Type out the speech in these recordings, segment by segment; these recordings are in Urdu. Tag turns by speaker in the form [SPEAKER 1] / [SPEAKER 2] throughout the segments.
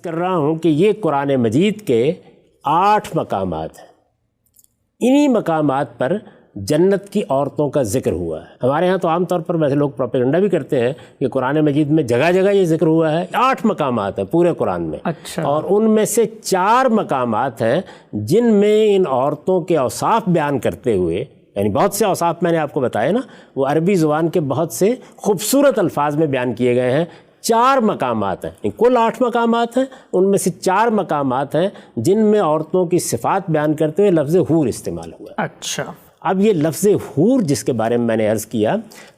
[SPEAKER 1] کر رہا ہوں کہ یہ قرآن مجید کے 8 مقامات ہیں. انہی مقامات پر جنت کی عورتوں کا ذکر ہوا ہے. ہمارے ہاں تو عام طور پر ویسے لوگ پروپیگنڈا بھی کرتے ہیں کہ قرآن مجید میں جگہ جگہ یہ ذکر ہوا ہے. 8 مقامات ہیں پورے قرآن میں.
[SPEAKER 2] اچھا.
[SPEAKER 1] اور ان میں سے 4 مقامات ہیں جن میں ان عورتوں کے اوصاف بیان کرتے ہوئے، یعنی بہت سے اوصاف میں نے آپ کو بتایا نا، وہ عربی زبان کے بہت سے خوبصورت الفاظ میں بیان کیے گئے ہیں. 4 مقامات ہیں. کل 8 مقامات ہیں، ان میں سے 4 مقامات ہیں جن میں عورتوں کی صفات بیان کرتے ہوئے لفظ حور استعمال ہوا ہے.
[SPEAKER 2] اچھا.
[SPEAKER 1] اب یہ لفظ حور جس کے بارے میں نے عرض کیا،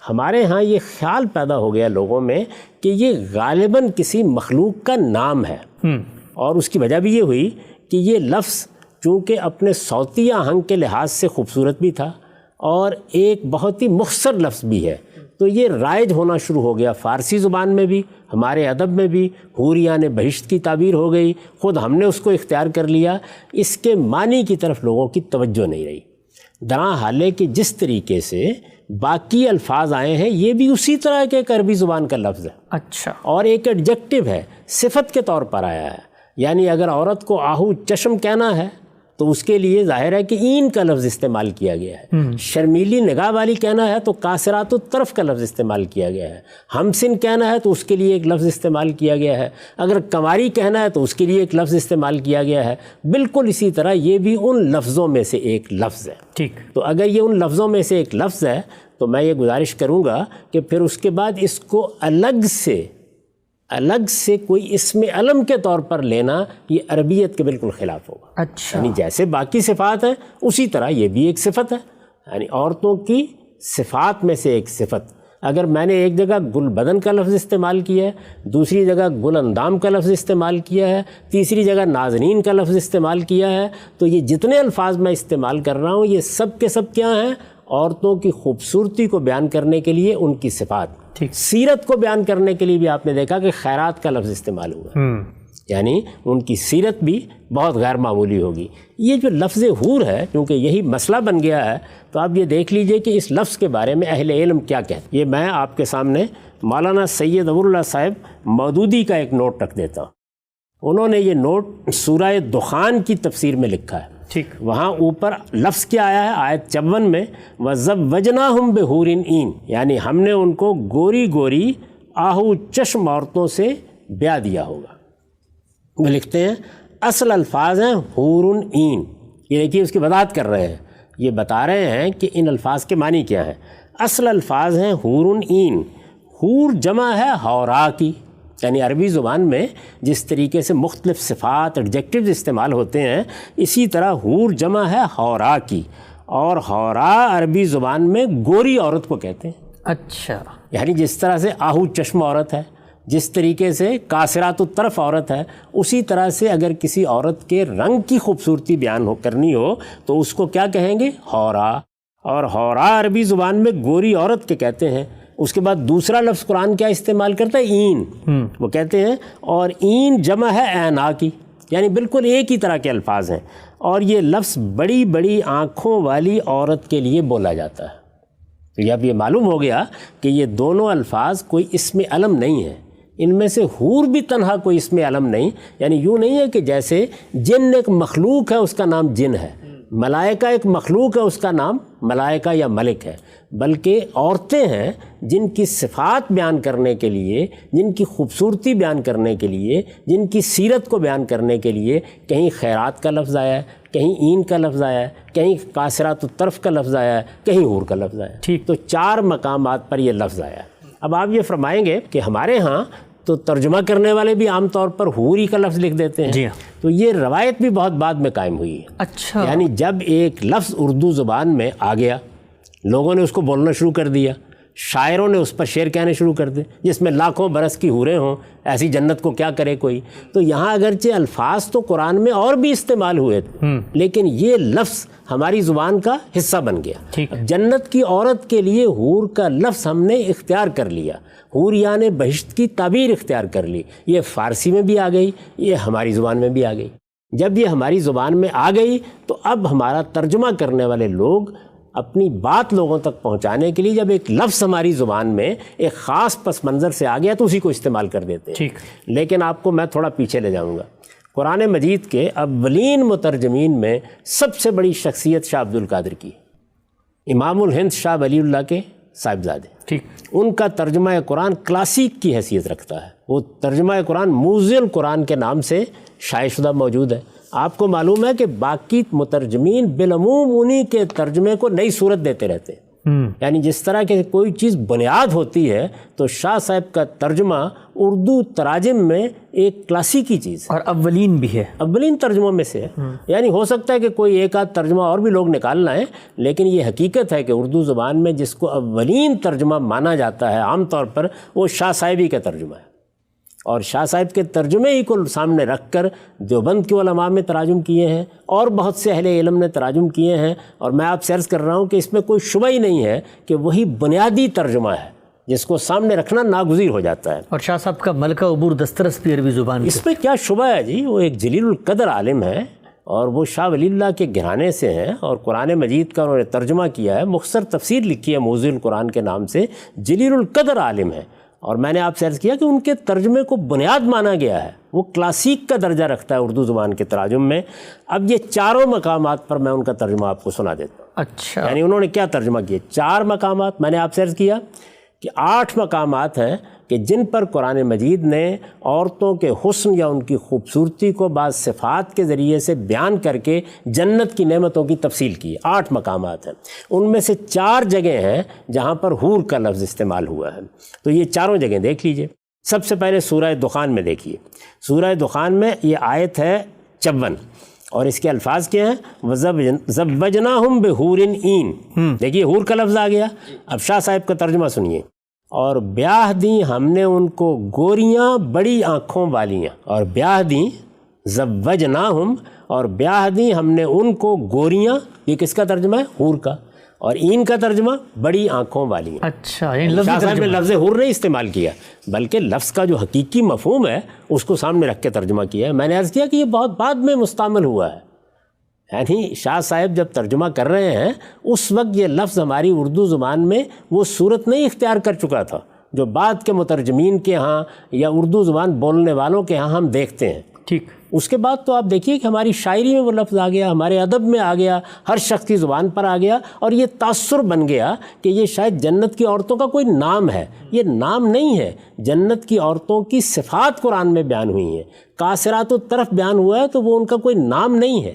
[SPEAKER 1] ہمارے ہاں یہ خیال پیدا ہو گیا لوگوں میں کہ یہ غالباً کسی مخلوق کا نام ہے. اور اس کی وجہ بھی یہ ہوئی کہ یہ لفظ چونکہ اپنے صوتی آہنگ کے لحاظ سے خوبصورت بھی تھا اور ایک بہت ہی مختصر لفظ بھی ہے، تو یہ رائج ہونا شروع ہو گیا فارسی زبان میں بھی، ہمارے ادب میں بھی. حوریان بہشت کی تعبیر ہو گئی، خود ہم نے اس کو اختیار کر لیا. اس کے معنی کی طرف لوگوں کی توجہ نہیں رہی. حالے کہ جس طریقے سے باقی الفاظ آئے ہیں یہ بھی اسی طرح کے ایک عربی زبان کا لفظ ہے.
[SPEAKER 2] اچھا.
[SPEAKER 1] اور ایک ایڈجیکٹو ہے، صفت کے طور پر آیا ہے. یعنی اگر عورت کو آہو چشم کہنا ہے تو اس کے لیے ظاہر ہے کہ این کا لفظ استعمال کیا گیا ہے. شرمیلی نگاہ والی کہنا ہے تو قاصرات الطرف کا لفظ استعمال کیا گیا ہے. ہمسن کہنا ہے تو اس کے لیے ایک لفظ استعمال کیا گیا ہے. اگر کنواری کہنا ہے تو اس کے لیے ایک لفظ استعمال کیا گیا ہے. بالکل اسی طرح یہ بھی ان لفظوں میں سے ایک لفظ ہے.
[SPEAKER 2] ٹھیک.
[SPEAKER 1] تو اگر یہ ان لفظوں میں سے ایک لفظ ہے تو میں یہ گزارش کروں گا کہ پھر اس کے بعد اس کو الگ سے کوئی اسم علم کے طور پر لینا یہ عربیت کے بالکل خلاف ہوگا.
[SPEAKER 2] اچھا.
[SPEAKER 1] یعنی جیسے باقی صفات ہیں اسی طرح یہ بھی ایک صفت ہے. یعنی عورتوں کی صفات میں سے ایک صفت. اگر میں نے ایک جگہ گل بدن کا لفظ استعمال کیا ہے، دوسری جگہ گل اندام کا لفظ استعمال کیا ہے، تیسری جگہ نازنین کا لفظ استعمال کیا ہے، تو یہ جتنے الفاظ میں استعمال کر رہا ہوں یہ سب کے سب کیا ہیں؟ عورتوں کی خوبصورتی کو بیان کرنے کے لیے ان کی صفات. سیرت کو بیان کرنے کے لیے بھی آپ نے دیکھا کہ خیرات کا لفظ استعمال ہوا. یعنی ان کی سیرت بھی بہت غیر معمولی ہوگی. یہ جو لفظ حور ہے کیونکہ یہی مسئلہ بن گیا ہے، تو آپ یہ دیکھ لیجئے کہ اس لفظ کے بارے میں اہل علم کیا کہتے ہیں. یہ میں آپ کے سامنے مولانا سید ابو اللہ صاحب مودودی کا ایک نوٹ رکھ دیتا ہوں. انہوں نے یہ نوٹ سورہ دخان کی تفسیر میں لکھا ہے.
[SPEAKER 2] ٹھیک.
[SPEAKER 1] وہاں اوپر لفظ کیا آیا ہے آیت 54 میں، وَزَوَّجْنَاهُمْ بِحُورٍ عِین، یعنی ہم نے ان کو گوری گوری آہو چشم عورتوں سے بیاہ دیا ہوگا. وہ لکھتے ہیں اصل الفاظ ہیں حورن عین. یہ دیکھیے اس کی وضاحت کر رہے ہیں، یہ بتا رہے ہیں کہ ان الفاظ کے معنی کیا ہیں. اصل الفاظ ہیں حورن عین. حور جمع ہے حورا کی. یعنی عربی زبان میں جس طریقے سے مختلف صفات ایڈجیکٹیوز استعمال ہوتے ہیں اسی طرح حور جمع ہے حورا کی. اور حورا عربی زبان میں گوری عورت کو کہتے ہیں.
[SPEAKER 2] اچھا.
[SPEAKER 1] یعنی جس طرح سے آہو چشم عورت ہے، جس طریقے سے قاصرات الطرف عورت ہے، اسی طرح سے اگر کسی عورت کے رنگ کی خوبصورتی بیان کرنی ہو تو اس کو کیا کہیں گے؟ حورا. اور حورا عربی زبان میں گوری عورت کے کہتے ہیں. اس کے بعد دوسرا لفظ قرآن کیا استعمال کرتا ہے؟ این. وہ کہتے ہیں، اور این جمع ہے عینا کی. یعنی بالکل ایک ہی طرح کے الفاظ ہیں. اور یہ لفظ بڑی بڑی آنکھوں والی عورت کے لیے بولا جاتا ہے. تو اب یہ معلوم ہو گیا کہ یہ دونوں الفاظ کوئی اسم علم نہیں ہے. ان میں سے حور بھی تنہا کوئی اسم علم نہیں. یعنی یوں نہیں ہے کہ جیسے جن ایک مخلوق ہے اس کا نام جن ہے، ملائکہ ایک مخلوق ہے اس کا نام ملائکہ یا ملک ہے، بلکہ عورتیں ہیں جن کی صفات بیان کرنے کے لیے، جن کی خوبصورتی بیان کرنے کے لیے، جن کی سیرت کو بیان کرنے کے لیے کہیں خیرات کا لفظ آیا ہے، کہیں این کا لفظ آیا ہے، کہیں قاصرات الطرف کا لفظ آیا ہے، کہیں حور کا لفظ آیا ہے.
[SPEAKER 2] ٹھیک.
[SPEAKER 1] تو 4 مقامات پر یہ لفظ آیا ہے. اب آپ یہ فرمائیں گے کہ ہمارے ہاں تو ترجمہ کرنے والے بھی عام طور پر حوری کا لفظ لکھ دیتے ہیں.
[SPEAKER 2] جی.
[SPEAKER 1] تو یہ روایت بھی بہت بعد میں قائم ہوئی ہے.
[SPEAKER 2] اچھا.
[SPEAKER 1] یعنی جب ایک لفظ اردو زبان میں آ گیا، لوگوں نے اس کو بولنا شروع کر دیا، شاعروں نے اس پر شعر کہنے شروع کر دے جس میں لاکھوں برس کی حوریں ہوں، ایسی جنت کو کیا کرے کوئی. تو یہاں اگرچہ الفاظ تو قرآن میں اور بھی استعمال ہوئے تھے، لیکن یہ لفظ ہماری زبان کا حصہ بن گیا. جنت کی عورت کے لیے حور کا لفظ ہم نے اختیار کر لیا، حوریان بہشت کی تعبیر اختیار کر لی. یہ فارسی میں بھی آ گئی، یہ ہماری زبان میں بھی آ گئی. جب یہ ہماری زبان میں آ گئی تو اب ہمارا ترجمہ کرنے والے لوگ اپنی بات لوگوں تک پہنچانے کے لیے جب ایک لفظ ہماری زبان میں ایک خاص پس منظر سے آ گیا تو اسی کو استعمال کر دیتے ہیں. لیکن آپ کو میں تھوڑا پیچھے لے جاؤں گا. قرآن مجید کے اولین مترجمین میں سب سے بڑی شخصیت شاہ عبد القادر کی، امام الہند شاہ ولی اللہ کے صاحبزادے. ان کا ترجمہ قرآن کلاسیک کی حیثیت رکھتا ہے. وہ ترجمہ قرآن موزی القرآن کے نام سے شائع شدہ موجود ہے. آپ کو معلوم ہے کہ باقی مترجمین بالعموم انہی کے ترجمے کو نئی صورت دیتے رہتے ہیں. یعنی جس طرح کہ کوئی چیز بنیاد ہوتی ہے تو شاہ صاحب کا ترجمہ اردو تراجم میں ایک کلاسیکی چیز ہے
[SPEAKER 2] اور اولین بھی ہے،
[SPEAKER 1] اولین ترجموں میں سے ہے. یعنی ہو سکتا ہے کہ کوئی ایک آدھ ترجمہ اور بھی لوگ نکالنا ہے، لیکن یہ حقیقت ہے کہ اردو زبان میں جس کو اولین ترجمہ مانا جاتا ہے عام طور پر وہ شاہ صاحب ہی کا ترجمہ ہے. اور شاہ صاحب کے ترجمے ہی کو سامنے رکھ کر دیوبند کے علماء میں تراجم کیے ہیں اور بہت سے اہل علم نے تراجم کیے ہیں. اور میں آپ سے عرض کر رہا ہوں کہ اس میں کوئی شبہ ہی نہیں ہے کہ وہی بنیادی ترجمہ ہے جس کو سامنے رکھنا ناگزیر ہو جاتا ہے.
[SPEAKER 2] اور شاہ صاحب کا ملکہ عبور دسترس بھی عربی زبان
[SPEAKER 1] اس میں کیا شبہ ہے جی. وہ ایک جلیل القدر عالم ہے اور وہ شاہ ولی اللہ کے گھرانے سے ہیں اور قرآن مجید کا انہوں نے ترجمہ کیا ہے، مختصر تفسیر لکھی ہے موزی القرآن کے نام سے. جلیل القدر عالم ہے اور میں نے آپ سے عرض کیا کہ ان کے ترجمے کو بنیاد مانا گیا ہے. وہ کلاسیک کا درجہ رکھتا ہے اردو زبان کے تراجم میں. اب یہ چاروں مقامات پر میں ان کا ترجمہ آپ کو سنا دیتا ہوں.
[SPEAKER 2] اچھا،
[SPEAKER 1] یعنی انہوں نے کیا ترجمہ کیا؟ 4 مقامات میں نے آپ سے عرض کیا کہ 8 مقامات ہیں کہ جن پر قرآن مجید نے عورتوں کے حسن یا ان کی خوبصورتی کو بعض صفات کے ذریعے سے بیان کر کے جنت کی نعمتوں کی تفصیل کی. 8 مقامات ہیں. ان میں سے 4 جگہیں ہیں جہاں پر حور کا لفظ استعمال ہوا ہے. تو یہ چاروں جگہیں دیکھ لیجئے. سب سے پہلے سورہ دخان میں دیکھیے. سورہ دخان میں یہ آیت ہے 54 اور اس کے الفاظ کیا ہیں؟ وَزَوَّجْنَاهُمْ بِحُورٍ عِین. دیکھیے حور کا لفظ آ گیا. اب شاہ صاحب کا ترجمہ سنیے. اور بیاہ دیں ہم نے ان کو گوریاں بڑی آنکھوں والیاں. اور بیاہ دیں زوجناہم، اور بیاہ دیں ہم نے ان کو گوریاں. یہ کس کا ترجمہ ہے؟ حور کا. اور این کا ترجمہ بڑی آنکھوں والیاں.
[SPEAKER 2] اچھا،
[SPEAKER 1] شاہ صاحب نے لفظ حور نہیں استعمال کیا بلکہ لفظ کا جو حقیقی مفہوم ہے اس کو سامنے رکھ کے ترجمہ کیا ہے. میں نے عرض کیا کہ یہ بہت بعد میں مستعمل ہوا ہے. یعنی شاہ صاحب جب ترجمہ کر رہے ہیں اس وقت یہ لفظ ہماری اردو زبان میں وہ صورت نہیں اختیار کر چکا تھا جو بعد کے مترجمین کے ہاں یا اردو زبان بولنے والوں کے ہاں ہم دیکھتے ہیں.
[SPEAKER 2] ٹھیک.
[SPEAKER 1] اس کے بعد تو آپ دیکھیے کہ ہماری شاعری میں وہ لفظ آ گیا، ہمارے ادب میں آ گیا، ہر شخص کی زبان پر آ گیا اور یہ تاثر بن گیا کہ یہ شاید جنت کی عورتوں کا کوئی نام ہے. یہ نام نہیں ہے. جنت کی عورتوں کی صفات قرآن میں بیان ہوئی ہیں. قاصرات الطرف بیان ہوا ہے تو وہ ان کا کوئی نام نہیں ہے.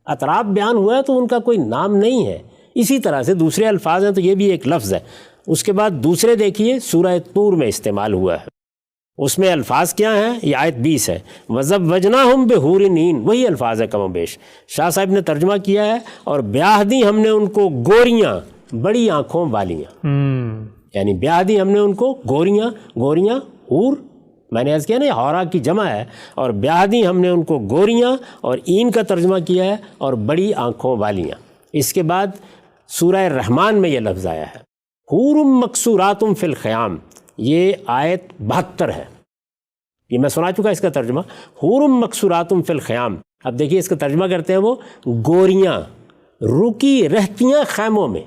[SPEAKER 1] اطراف بیان ہوا ہے تو ان کا کوئی نام نہیں ہے. اسی طرح سے دوسرے الفاظ ہیں تو یہ بھی ایک لفظ ہے. اس کے بعد دوسرے دیکھیے سورہ طور میں استعمال ہوا ہے. اس میں الفاظ کیا ہیں؟ یہ آیت 20 ہے. وَزَوَّجْنَاهُمْ بِحُورٍ عِین. وہی الفاظ ہے کم و بیش. شاہ صاحب نے ترجمہ کیا ہے اور بیاہ دی ہم نے ان کو گوریاں بڑی آنکھوں والیاں. یعنی بیاہ دی ہم نے ان کو گوریاں. گوریاں حور میں نے عرض کیا نا حورا کی جمع ہے. اور بیاہ دی ہم نے ان کو گوریاں اور این کا ترجمہ کیا ہے اور بڑی آنکھوں والیاں. اس کے بعد سورہ رحمان میں یہ لفظ آیا ہے حور مقصورات فی الخیام. یہ آیت 72 ہے. یہ میں سنا چکا اس کا ترجمہ حور مقصورات فی الخیام. اب دیکھیے اس کا ترجمہ کرتے ہیں وہ گوریاں رکی رہتیاں خیموں میں.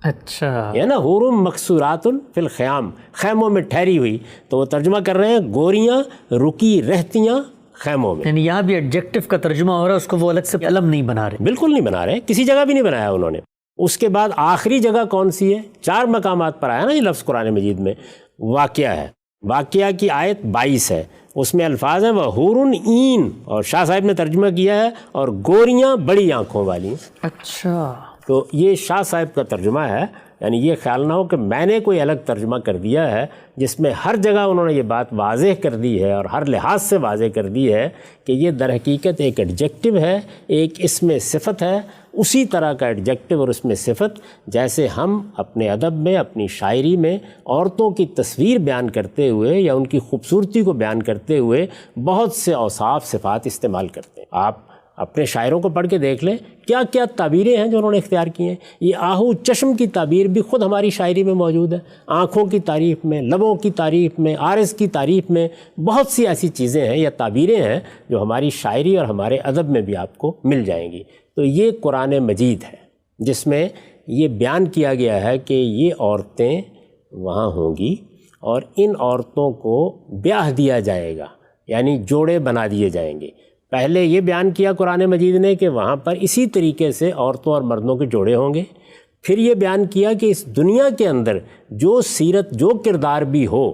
[SPEAKER 2] اچھا،
[SPEAKER 1] ہے نا حور مقصورات فی الخیام، خیموں میں ٹھہری ہوئی. تو وہ ترجمہ کر رہے ہیں گوریاں رکی رہتیاں خیموں میں.
[SPEAKER 2] یعنی یہاں بھی ایڈجیکٹو کا ترجمہ ہو رہا ہے، اس کو وہ الگ سے علم نہیں بنا رہے.
[SPEAKER 1] بالکل نہیں بنا رہے، کسی جگہ بھی نہیں بنایا انہوں نے. اس کے بعد آخری جگہ کون سی ہے؟ 4 مقامات پر آیا نا یہ لفظ قرآن مجید میں. واقعہ ہے. واقعہ کی آیت 22 ہے. اس میں الفاظ ہیں وَحُورٌ عِین اور شاہ صاحب نے ترجمہ کیا ہے اور گوریاں بڑی آنکھوں والی.
[SPEAKER 2] اچھا،
[SPEAKER 1] تو یہ شاہ صاحب کا ترجمہ ہے. یعنی یہ خیال نہ ہو کہ میں نے کوئی الگ ترجمہ کر دیا ہے جس میں ہر جگہ انہوں نے یہ بات واضح کر دی ہے اور ہر لحاظ سے واضح کر دی ہے کہ یہ در حقیقت ایک ایڈجیکٹو ہے، ایک اسم صفت ہے. اسی طرح کا ایڈجیکٹو اور اسم صفت جیسے ہم اپنے ادب میں اپنی شاعری میں عورتوں کی تصویر بیان کرتے ہوئے یا ان کی خوبصورتی کو بیان کرتے ہوئے بہت سے اوصاف صفات استعمال کرتے ہیں. آپ اپنے شاعروں کو پڑھ کے دیکھ لیں کیا کیا تعبیریں ہیں جو انہوں نے اختیار کی ہیں. یہ آہو چشم کی تعبیر بھی خود ہماری شاعری میں موجود ہے. آنکھوں کی تعریف میں، لبوں کی تعریف میں، عارض کی تعریف میں بہت سی ایسی چیزیں ہیں یا تعبیریں ہیں جو ہماری شاعری اور ہمارے ادب میں بھی آپ کو مل جائیں گی. تو یہ قرآن مجید ہے جس میں یہ بیان کیا گیا ہے کہ یہ عورتیں وہاں ہوں گی اور ان عورتوں کو بیاہ دیا جائے گا، یعنی جوڑے بنا دیے جائیں گے۔ پہلے یہ بیان کیا قرآن مجید نے کہ وہاں پر اسی طریقے سے عورتوں اور مردوں کے جوڑے ہوں گے۔ پھر یہ بیان کیا کہ اس دنیا کے اندر جو سیرت، جو کردار بھی ہو،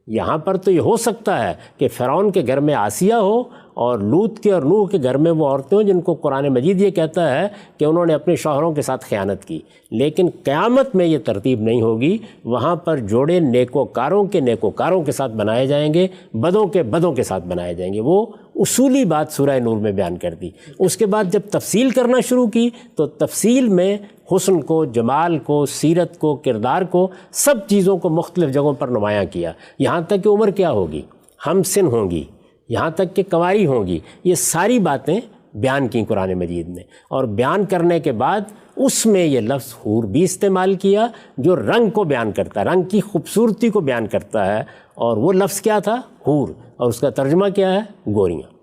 [SPEAKER 1] یہاں پر تو یہ ہو سکتا ہے کہ فرعون کے گھر میں آسیہ ہو اور لوط کے اور نوح کے گھر میں وہ عورتیں ہوں جن کو قرآن مجید یہ کہتا ہے کہ انہوں نے اپنے شوہروں کے ساتھ خیانت کی، لیکن قیامت میں یہ ترتیب نہیں ہوگی۔ وہاں پر جوڑے نیکوکاروں کے نیکوکاروں کے ساتھ بنائے جائیں گے، بدوں کے بدوں کے ساتھ بنائے جائیں گے۔ وہ اصولی بات سورہ نور میں بیان کر دی۔ اس کے بعد جب تفصیل کرنا شروع کی تو تفصیل میں حسن کو، جمال کو، سیرت کو، کردار کو، سب چیزوں کو مختلف جگہوں پر نمایاں کیا، یہاں تک کہ عمر کیا ہوگی، ہم سن ہوں گی، یہاں تک کہ کنواری ہوں گی۔ یہ ساری باتیں بیان کی قرآن مجید نے، اور بیان کرنے کے بعد اس میں یہ لفظ حور بھی استعمال کیا جو رنگ کو بیان کرتا ہے، رنگ کی خوبصورتی کو بیان کرتا ہے، اور وہ لفظ کیا تھا؟ حور، اور اس کا ترجمہ کیا ہے؟ گوریاں۔